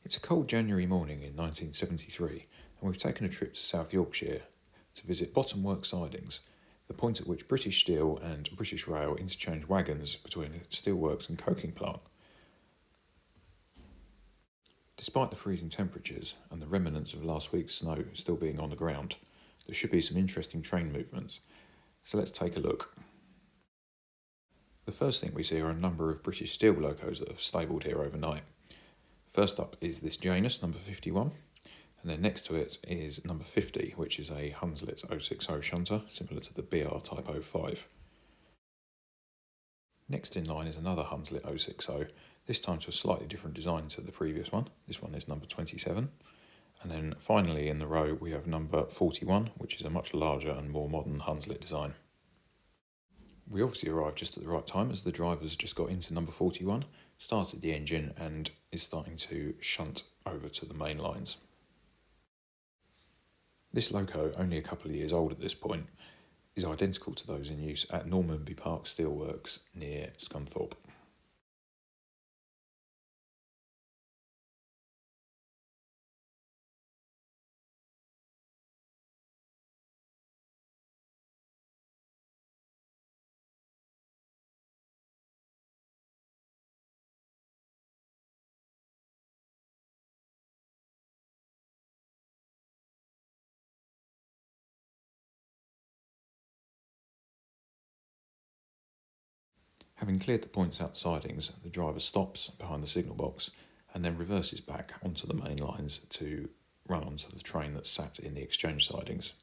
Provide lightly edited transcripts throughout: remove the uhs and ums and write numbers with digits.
It's a cold January morning in 1973, and we've taken a trip to South Yorkshire to visit Bottom Works Sidings, the point at which British Steel and British Rail interchange wagons between a steelworks and coking plant. Despite the freezing temperatures and the remnants of last week's snow still being on the ground, there should be some interesting train movements, so let's take a look. The first thing we see are a number of British Steel locos that have stabled here overnight. First up is this Janus, number 51, and then next to it is number 50, which is a Hunslet 060 shunter, similar to the BR Type 05. Next in line is another Hunslet 060, this time to a slightly different design to the previous one. This one is number 27. And then finally in the row we have number 41, which is a much larger and more modern Hunslet design. We obviously arrived just at the right time, as the drivers just got into number 41, started the engine and is starting to shunt over to the main lines. This loco, only a couple of years old at this point, is identical to those in use at Normanby Park Steelworks near Scunthorpe. Having cleared the points out the sidings, the driver stops behind the signal box and then reverses back onto the main lines to run onto the train that's sat in the exchange sidings.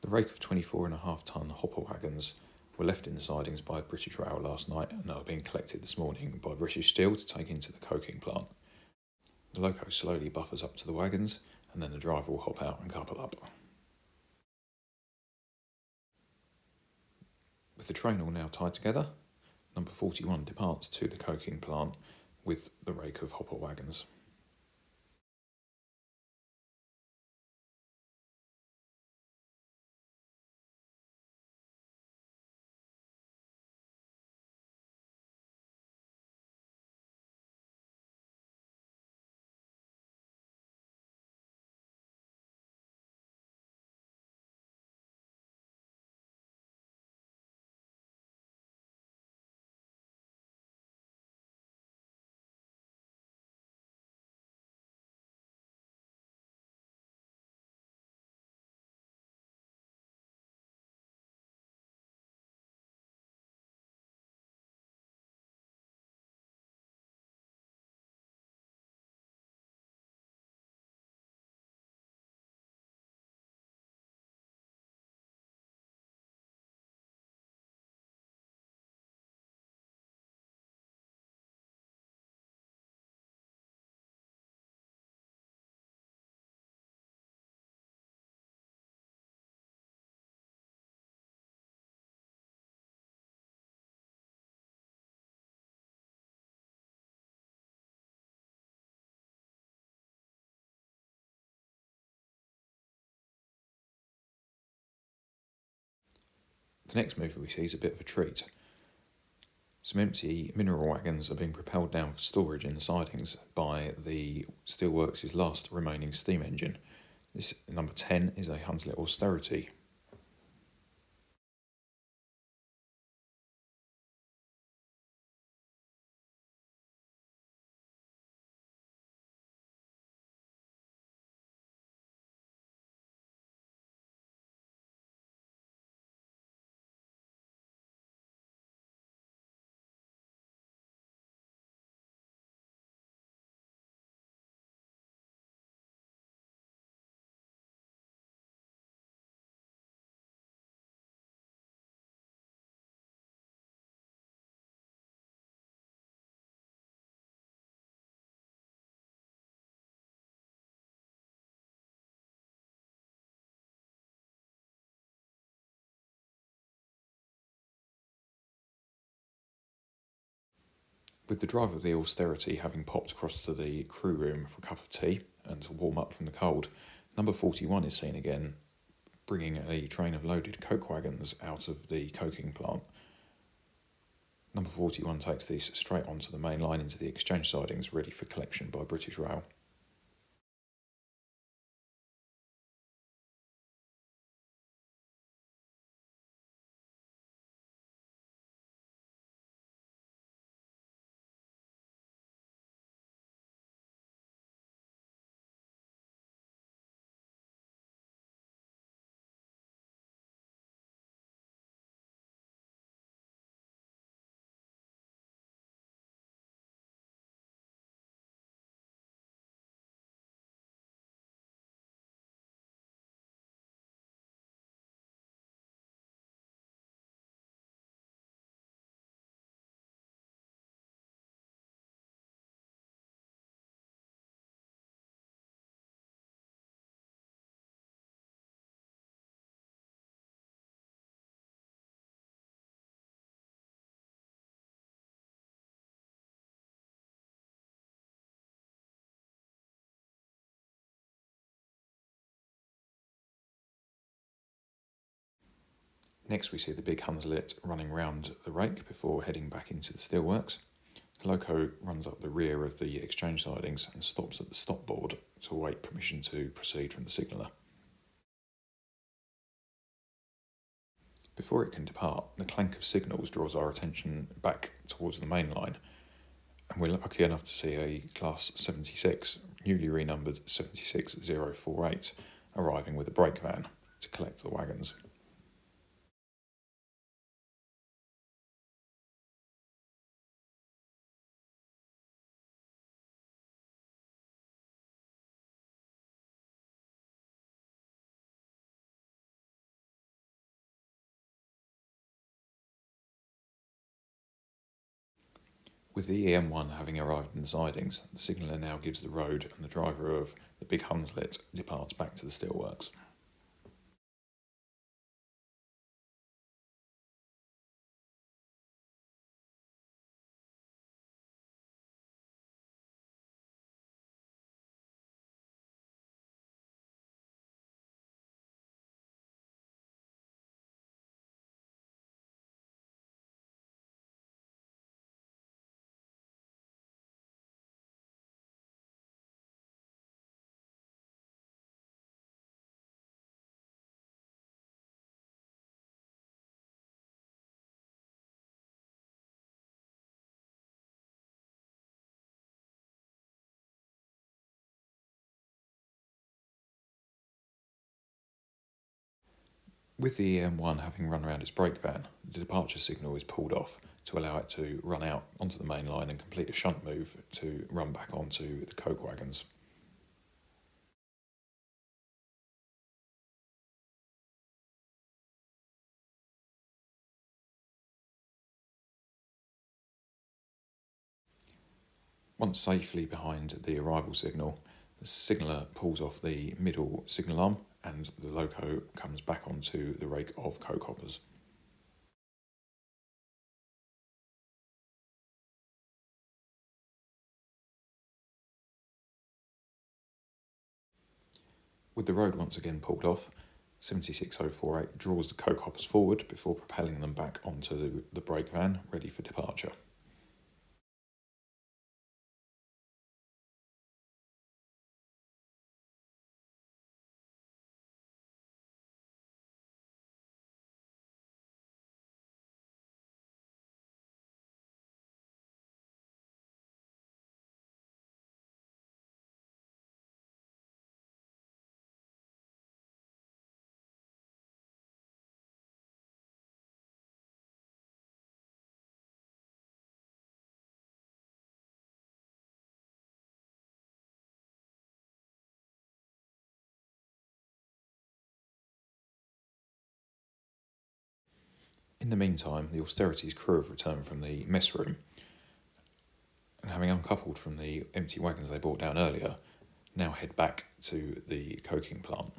The rake of 24.5-tonne hopper wagons were left in the sidings by British Rail last night and are being collected this morning by British Steel to take into the coking plant. The loco slowly buffers up to the wagons and then the driver will hop out and couple up. With the train all now tied together, number 41 departs to the coking plant with the rake of hopper wagons. The next movie we see is a bit of a treat. Some empty mineral wagons are being propelled down for storage in the sidings by the Steelworks' last remaining steam engine. This number 10 is a Hunslet Austerity. With the drive of the austerity having popped across to the crew room for a cup of tea and to warm up from the cold, number 41 is seen again, bringing a train of loaded coke wagons out of the coking plant. Number 41 takes these straight onto the main line into the exchange sidings, ready for collection by British Rail. Next we see the big Hunslet running round the rake before heading back into the steelworks. The loco runs up the rear of the exchange sidings and stops at the stop board to await permission to proceed from the signaller. Before it can depart, the clank of signals draws our attention back towards the main line, and we're lucky enough to see a Class 76, newly renumbered 76048, arriving with a brake van to collect the wagons. With the EM1 having arrived in the sidings, the signaller now gives the road and the driver of the big Hunslet departs back to the steelworks. With the EM1 having run around its brake van, the departure signal is pulled off to allow it to run out onto the main line and complete a shunt move to run back onto the coke wagons. Once safely behind the arrival signal, the signaller pulls off the middle signal arm and the loco comes back onto the rake of coke hoppers. With the road once again pulled off, 76048 draws the coke hoppers forward before propelling them back onto the brake van, ready for departure. In the meantime, the austerity's crew have returned from the mess room, and having uncoupled from the empty wagons they brought down earlier, now head back to the coking plant.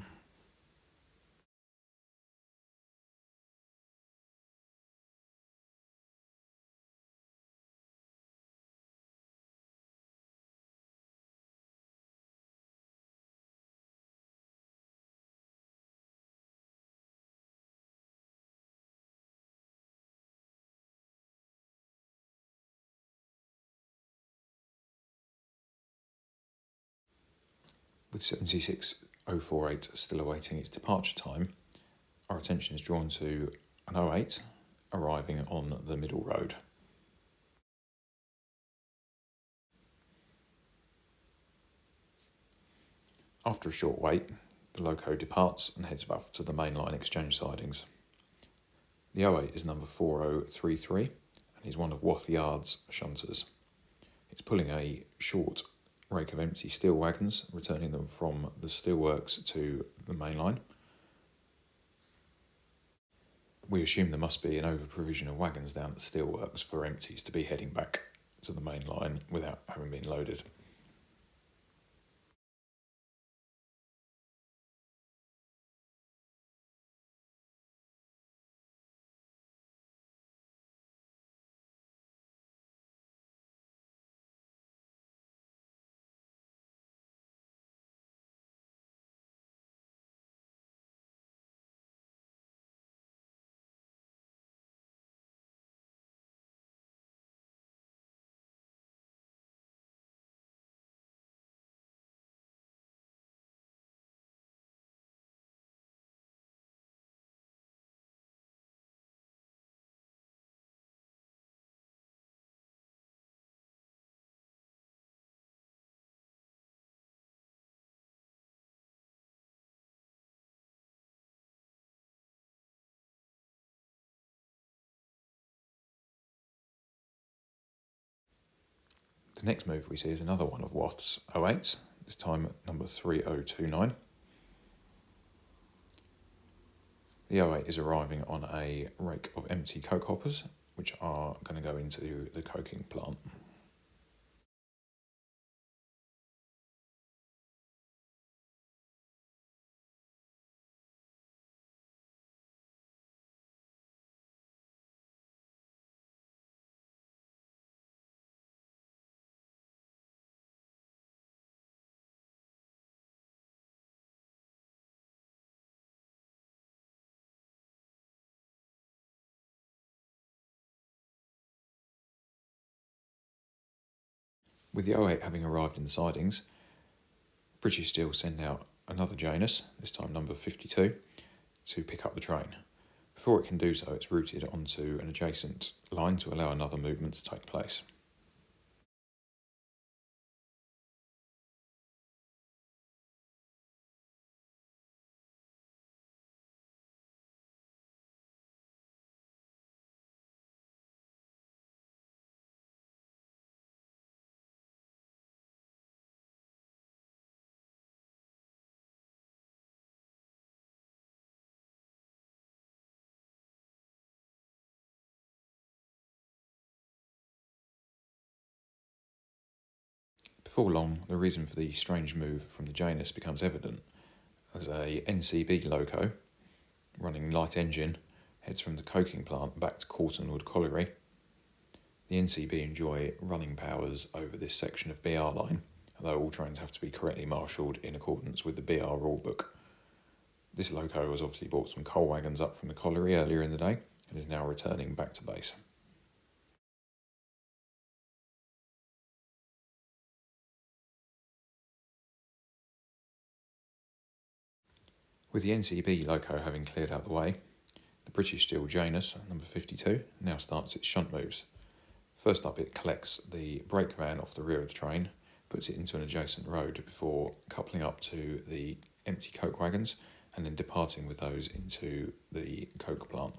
With 76048 still awaiting its departure time, our attention is drawn to an 08 arriving on the middle road. After a short wait, the loco departs and heads back to the mainline exchange sidings. The 08 is number 4033 and is one of Wath Yard's shunters. It's pulling a short rake of empty steel wagons, returning them from the steelworks to the mainline. We assume there must be an over-provision of wagons down at the steelworks for empties to be heading back to the mainline without having been loaded. The next move we see is another one of Wath's 08s, this time number 3029. The 08 is arriving on a rake of empty coke hoppers, which are going to go into the coking plant. With the 08 having arrived in the sidings, British Steel send out another Janus, this time number 52, to pick up the train. Before it can do so, it's routed onto an adjacent line to allow another movement to take place. Before long, the reason for the strange move from the Janus becomes evident, as a NCB loco, running light engine, heads from the coking plant back to Cortonwood Colliery. The NCB enjoy running powers over this section of BR line, although all trains have to be correctly marshalled in accordance with the BR rulebook. This loco has obviously brought some coal wagons up from the colliery earlier in the day and is now returning back to base. With the NCB loco having cleared out the way, the British Steel Janus, number 52, now starts its shunt moves. First up, it collects the brake van off the rear of the train, puts it into an adjacent road before coupling up to the empty coke wagons and then departing with those into the coke plant.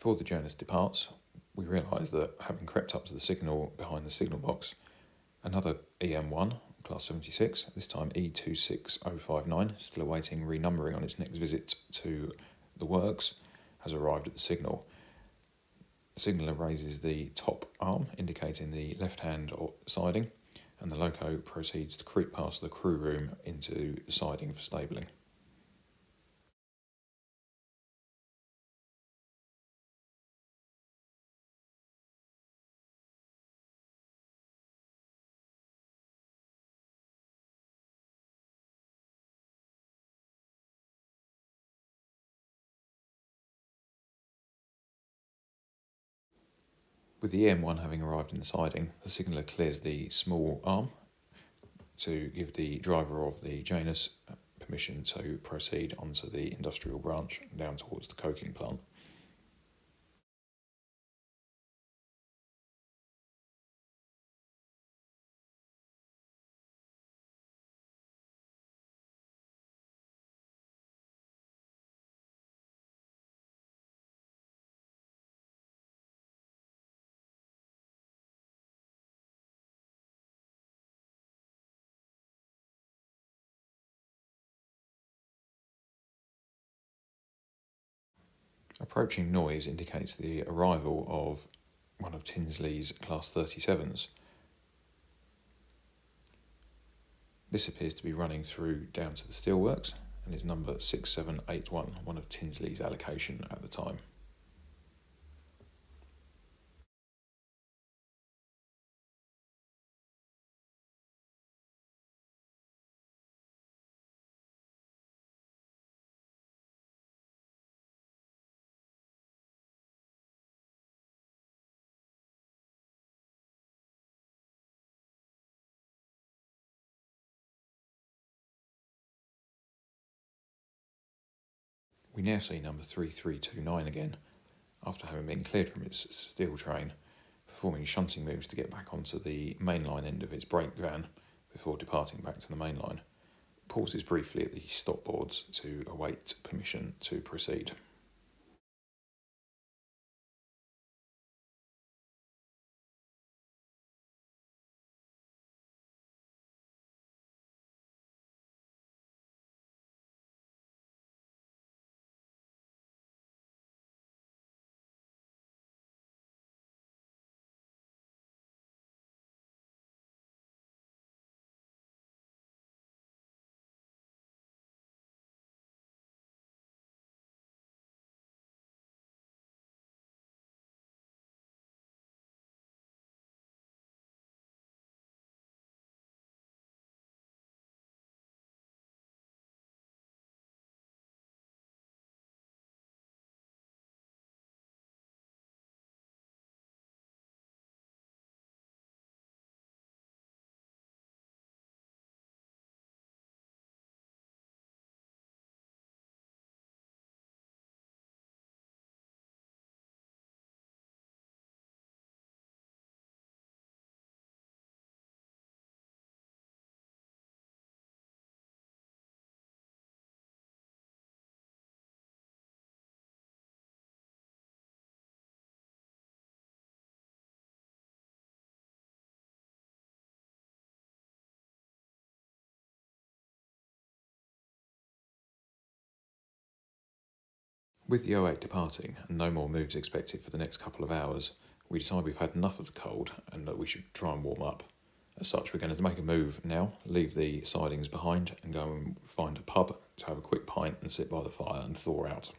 Before the Janus departs, we realise that having crept up to the signal behind the signal box, another EM1, class 76, this time E26059, still awaiting renumbering on its next visit to the works, has arrived at the signal. The signaller raises the top arm, indicating the left-hand siding, and the loco proceeds to creep past the crew room into the siding for stabling. With the EM1 having arrived in the siding, the signaller clears the small arm to give the driver of the Janus permission to proceed onto the industrial branch down towards the coking plant. Approaching noise indicates the arrival of one of Tinsley's Class 37s. This appears to be running through down to the steelworks and is number 6781, one of Tinsley's allocation at the time. We now see number 3329 again, after having been cleared from its steel train, performing shunting moves to get back onto the mainline end of its brake van before departing back to the mainline. Pauses briefly at the stop boards to await permission to proceed. With the 08 departing and no more moves expected for the next couple of hours, we decide we've had enough of the cold and that we should try and warm up. As such, we're going to make a move now, leave the sidings behind and go and find a pub to have a quick pint and sit by the fire and thaw out.